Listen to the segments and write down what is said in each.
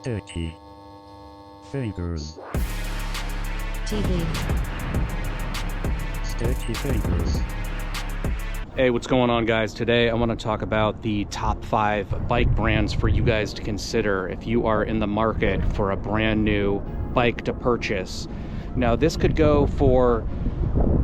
Sturdy Fingers TV. Sturdy Fingers. Hey, what's going on, guys? Today I want to talk about the top 5 bike brands for you guys to consider if you are in the market for a brand new bike to purchase. Now, this could go for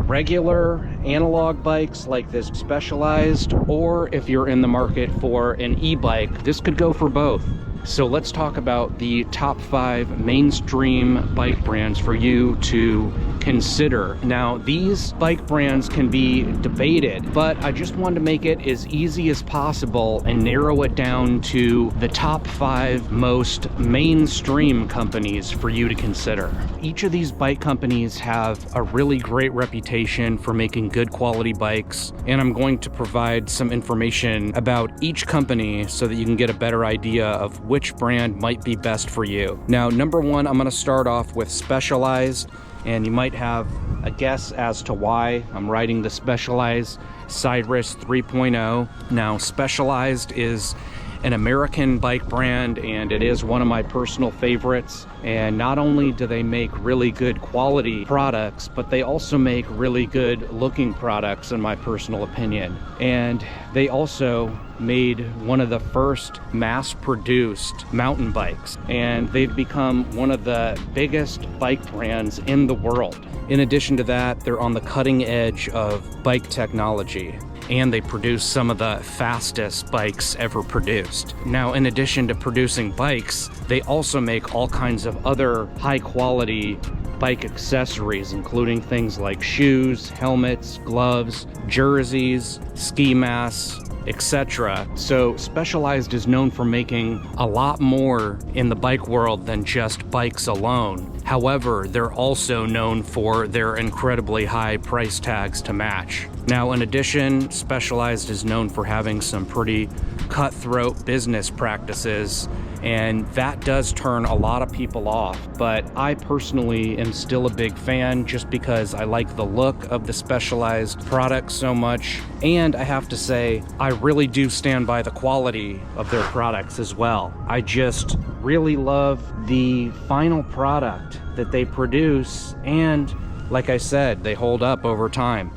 regular analog bikes like this Specialized, or if you're in the market for an e-bike, this could go for both. So let's talk about the top 5 mainstream bike brands for you to consider. Now, these bike brands can be debated, but I just wanted to make it as easy as possible and narrow it down to the top 5 most mainstream companies for you to consider. Each of these bike companies have a really great reputation for making good quality bikes, and I'm going to provide some information about each company so that you can get a better idea of which brand might be best for you. Now, number 1, I'm going to start off with Specialized, and you might have a guess as to why I'm riding the Specialized Cyrus 3.0. Now, Specialized is an American bike brand, and it is one of my personal favorites. And not only do they make really good quality products, but they also make really good looking products, in my personal opinion. And they also made one of the first mass-produced mountain bikes, and they've become one of the biggest bike brands in the world. In addition to that, they're on the cutting edge of bike technology, and they produce some of the fastest bikes ever produced. Now, in addition to producing bikes, they also make all kinds of other high-quality bike accessories, including things like shoes, helmets, gloves, jerseys, ski masks, etc. So Specialized is known for making a lot more in the bike world than just bikes alone. However, they're also known for their incredibly high price tags to match. Now, in addition, Specialized is known for having some pretty cutthroat business practices, and that does turn a lot of people off. But I personally am still a big fan just because I like the look of the Specialized products so much. And I have to say, I really do stand by the quality of their products as well. I just really love the final product that they produce, and like I said, they hold up over time.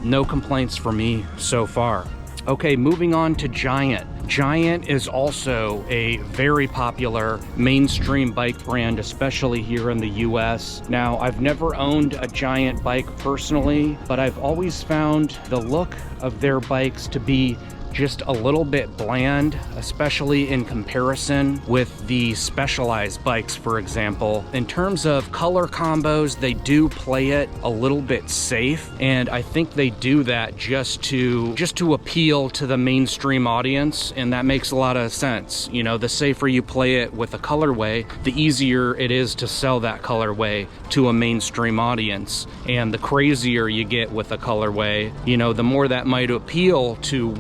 No complaints for me so far. Okay, moving on to Giant. Giant is also a very popular mainstream bike brand, especially here in the US. Now, I've never owned a Giant bike personally, but I've always found the look of their bikes to be just a little bit bland, especially in comparison with the Specialized bikes, for example. In terms of color combos, they do play it a little bit safe, and I think they do that just to appeal to the mainstream audience, and that makes a lot of sense. You know, the safer you play it with a colorway, the easier it is to sell that colorway to a mainstream audience. And the crazier you get with a colorway, you know, the more that might appeal to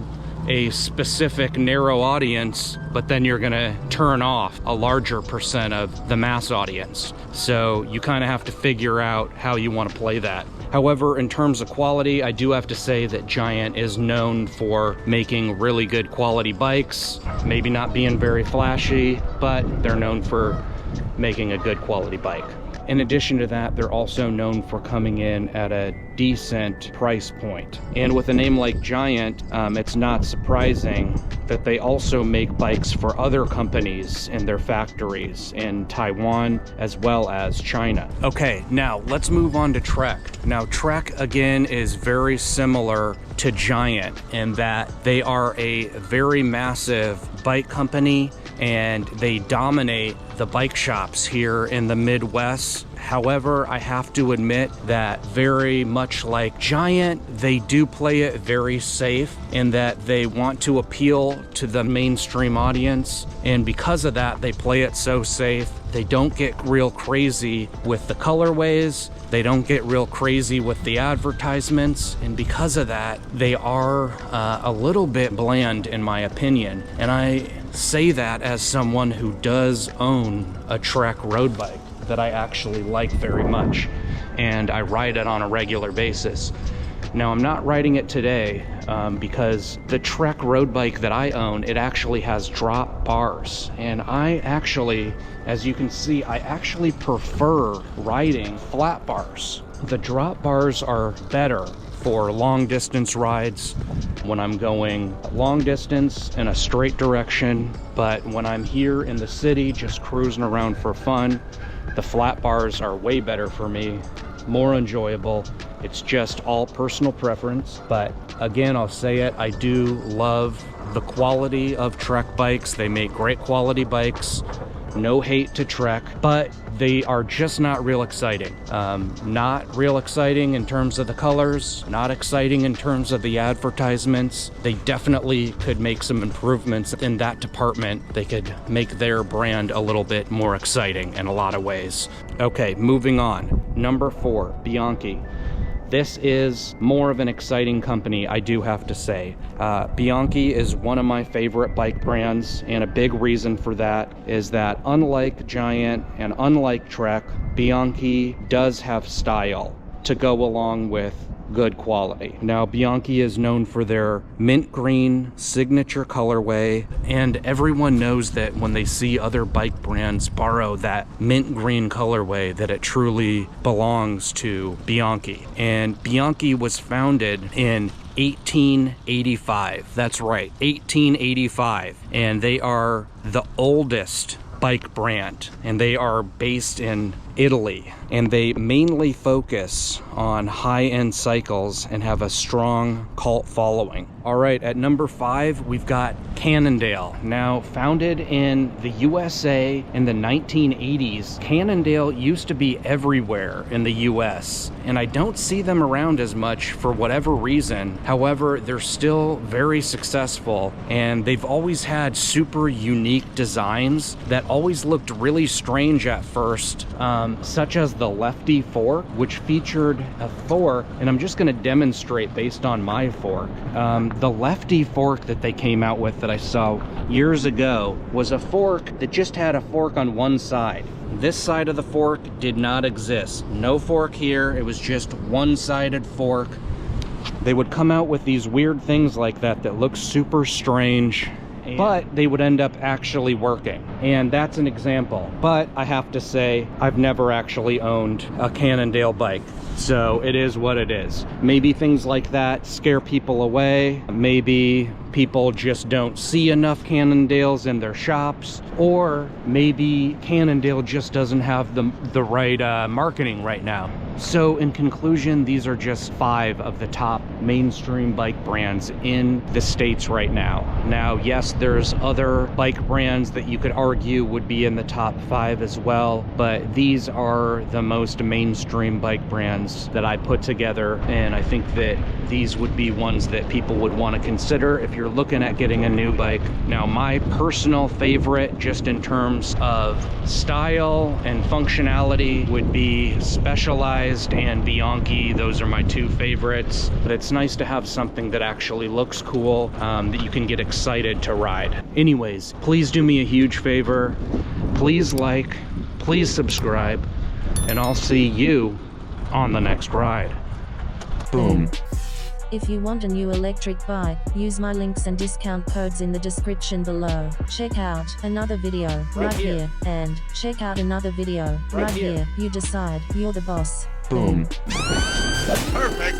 a specific narrow audience, but then you're gonna turn off a larger percent of the mass audience. So you kind of have to figure out how you want to play that. However, in terms of quality, I do have to say that Giant is known for making really good quality bikes, maybe not being very flashy, but they're known for making a good quality bike. In addition to that, they're also known for coming in at a decent price point. And with a name like Giant, it's not surprising that they also make bikes for other companies in their factories in Taiwan as well as China. Okay, now let's move on to Trek. Now, Trek, again, is very similar to Giant in that they are a very massive bike company, and they dominate the bike shops here in the Midwest. However, I have to admit that very much like Giant, they do play it very safe in that they want to appeal to the mainstream audience. And because of that, they play it so safe. They don't get real crazy with the colorways. They don't get real crazy with the advertisements. And because of that, they are a little bit bland, in my opinion. And I say that as someone who does own a Trek road bike that I actually like very much, and I ride it on a regular basis. Now, I'm not riding it today because the Trek road bike that I own, it actually has drop bars. And I actually, as you can see, I actually prefer riding flat bars. The drop bars are better for long distance rides when I'm going long distance in a straight direction, but when I'm here in the city just cruising around for fun, the flat bars are way better for me, more enjoyable. It's just all personal preference, but again, I'll say it, I do love the quality of Trek bikes. They make great quality bikes. No hate to Trek, but they are just not real exciting. Not real exciting in terms of the colors, not exciting in terms of the advertisements. They definitely could make some improvements in that department. They could make their brand a little bit more exciting in a lot of ways. Okay, moving on. Number 4, Bianchi. This is more of an exciting company, I do have to say. Bianchi is one of my favorite bike brands, and a big reason for that is that unlike Giant and unlike Trek, Bianchi does have style to go along with good quality. Now, Bianchi is known for their mint green signature colorway, and everyone knows that when they see other bike brands borrow that mint green colorway, that it truly belongs to Bianchi. And Bianchi was founded in 1885. That's right, 1885. And they are the oldest bike brand, and they are based in Italy, and they mainly focus on high-end cycles and have a strong cult following. All right, at number 5, we've got Cannondale. Now, founded in the USA in the 1980s, Cannondale used to be everywhere in the US, and I don't see them around as much for whatever reason. However, they're still very successful, and they've always had super unique designs that always looked really strange at first, such as the lefty fork, which featured a fork, and I'm just going to demonstrate based on my fork. The lefty fork that they came out with that I saw years ago was a fork that just had a fork on one side. This side of the fork did not exist. No fork here, it was just one-sided fork. They would come out with these weird things like that that look super strange, but they would end up actually working, and that's an example. But I have to say, I've never actually owned a Cannondale bike, so it is what it is. Maybe things like that scare people away. Maybe people just don't see enough Cannondales in their shops, or maybe Cannondale just doesn't have the right marketing right now. So in conclusion, these are just 5 of the top mainstream bike brands in the States right now. Now, yes, there's other bike brands that you could argue would be in the top 5 as well, but these are the most mainstream bike brands that I put together, and I think that these would be ones that people would want to consider if you're looking at getting a new bike. Now, my personal favorite, just in terms of style and functionality, would be Specialized and Bianchi. Those are my 2 favorites, but it's nice to have something that actually looks cool, that you can get excited to ride. Anyways, please do me a huge favor. Please like, please subscribe, and I'll see you on the next ride. Boom. If you want a new electric bike, use my links and discount codes in the description below. Check out another video right here, and check out another video right here. You decide, you're the boss. Boom. Perfect.